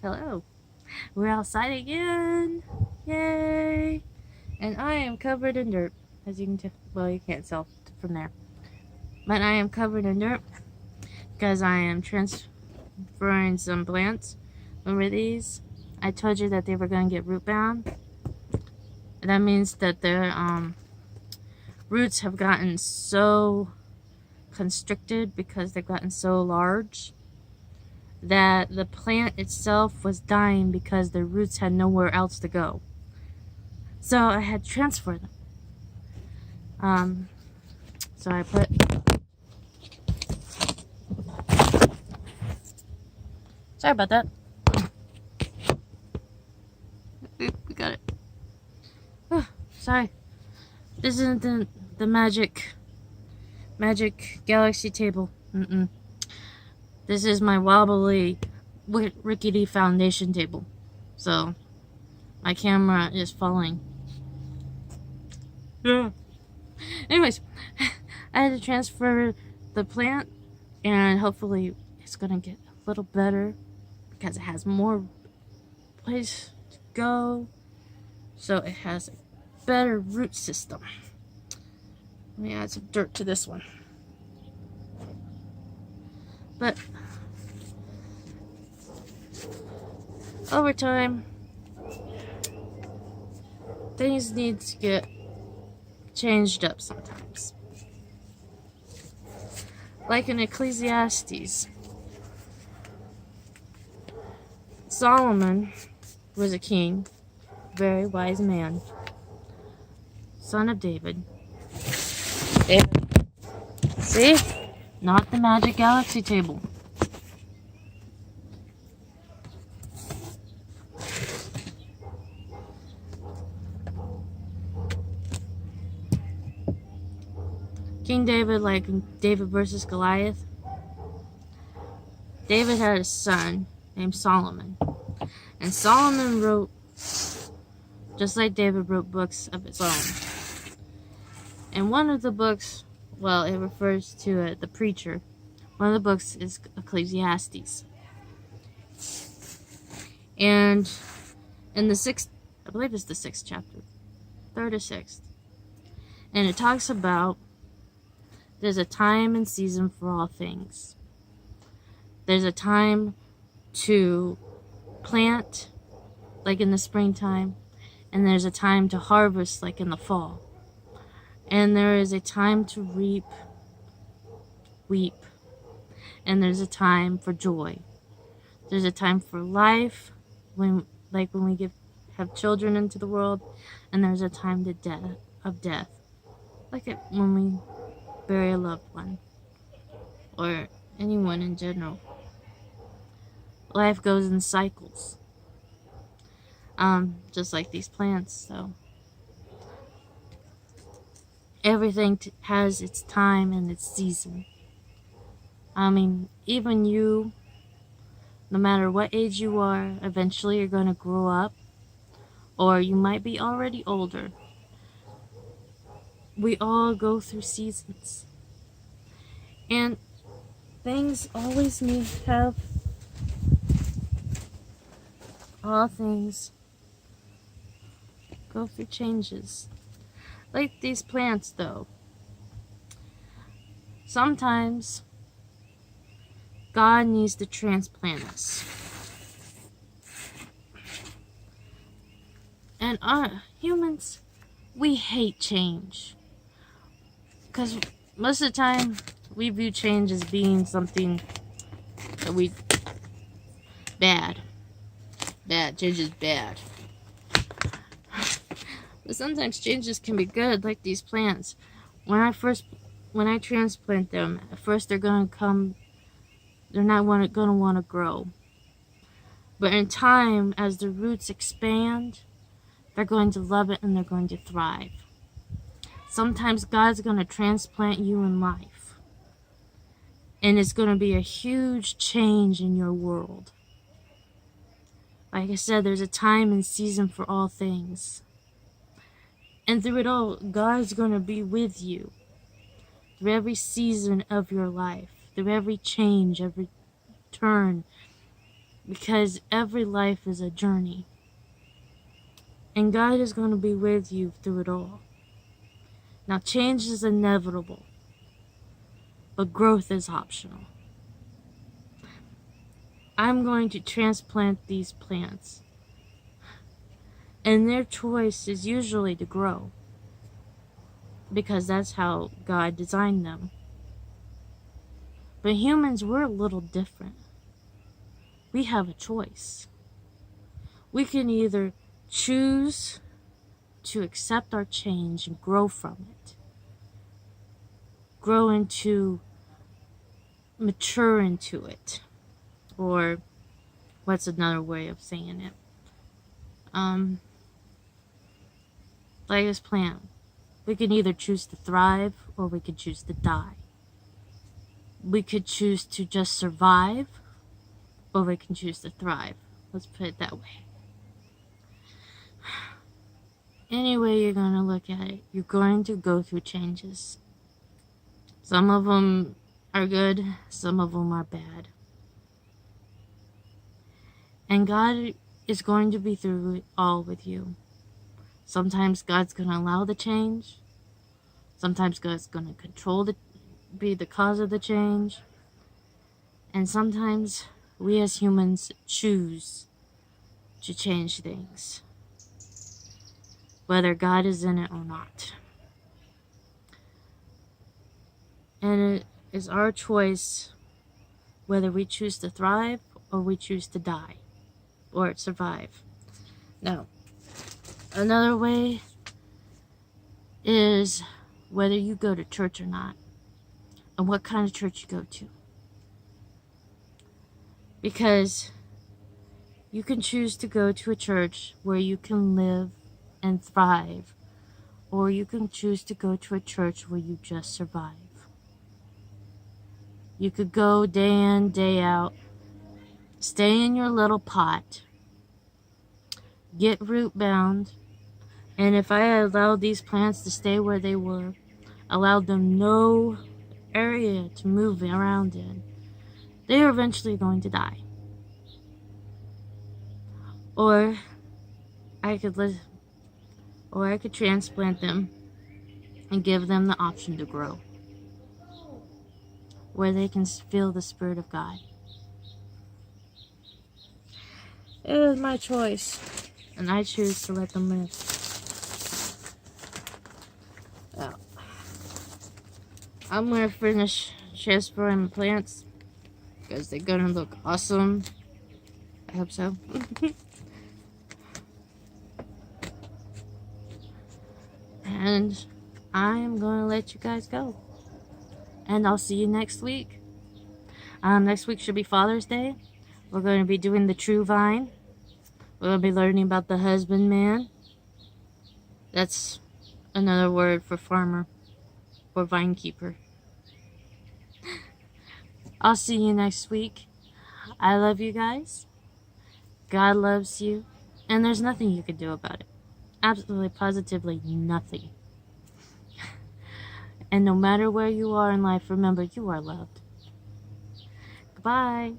Hello. We're outside again. Yay. And I am covered in dirt. As you can tell. Well, you can't tell from there. But I am covered in dirt because I am transferring some plants. Remember these? I told you that they were going to get root bound. That means that their roots have gotten so constricted because they've gotten so large that the plant itself was dying because their roots had nowhere else to go. So I had to transfer them. So I put sorry about that. We got it. Oh, sorry. This isn't the magic galaxy table. This is my wobbly rickety foundation table. So my camera is falling. Yeah. Anyways, I had to transfer the plant and hopefully it's gonna get a little better because it has more place to go. So it has a better root system. Let me add some dirt to this one. But over time, things need to get changed up sometimes. Like in Ecclesiastes, Solomon was a king, very wise man, son of David. See? Not the magic galaxy table. King David, like David versus Goliath. David had a son named Solomon. And Solomon wrote, just like David wrote books of his own. And one of the books, well, it refers to the preacher. One of the books is Ecclesiastes. And in the I believe it's the 6th chapter. 3rd or 6th. And it talks about there's a time and season for all things. There's a time to plant, like in the springtime. And there's a time to harvest, like in the fall. And there is a time to weep. And there's a time for joy. There's a time for life, when we have children into the world, and there's a time to death, like when we bury a loved one, or anyone in general. Life goes in cycles, just like these plants. So everything has its time and its season. I mean, even you, no matter what age you are, eventually you're going to grow up, or you might be already older. We all go through seasons. And things always all things go through changes. Like these plants, though. Sometimes God needs to transplant us. And humans, we hate change. Because most of the time, we view change as being something that bad. Change is bad. But sometimes changes can be good, like these plants. When I transplant them, at first they're not going to want to grow. But in time, as the roots expand, they're going to love it and they're going to thrive. Sometimes God's going to transplant you in life. And it's going to be a huge change in your world. Like I said, there's a time and season for all things. And through it all, God's going to be with you. Through every season of your life. Through every change, every turn. Because every life is a journey. And God is going to be with you through it all. Now, change is inevitable, but growth is optional. I'm going to transplant these plants, and their choice is usually to grow, because that's how God designed them. But humans, we're a little different. We have a choice. We can either choose to accept our change and grow from it, grow into, mature into it, or what's another way of saying it? Like this plant, we can either choose to thrive or we could choose to die. We could choose to just survive or we can choose to thrive. Let's put it that way. Any way you're going to look at it, you're going to go through changes. Some of them are good, some of them are bad. And God is going to be through it all with you. Sometimes God's going to allow the change. Sometimes God's going to be the cause of the change. And sometimes we as humans choose to change things, whether God is in it or not. And it is our choice whether we choose to thrive or we choose to die or survive. Now, another way is whether you go to church or not, and what kind of church you go to. Because you can choose to go to a church where you can live and thrive, or you can choose to go to a church where you just survive. You could go day in, day out, stay in your little pot, get root bound, and if I allowed these plants to stay where they were, allowed them no area to move around in, they are eventually going to die. Or I could transplant them and give them the option to grow, where they can feel the Spirit of God. It was my choice, and I choose to let them live. Well, I'm gonna finish transferring my plants because they're gonna look awesome. I hope so. And I'm gonna let you guys go. And I'll see you next week. Next week should be Father's Day. We're going to be doing the true vine. We're going to be learning about the husbandman. That's another word for farmer or vine keeper. I'll see you next week. I love you guys. God loves you. And there's nothing you can do about it. Absolutely, positively nothing. And no matter where you are in life, remember you are loved. Goodbye.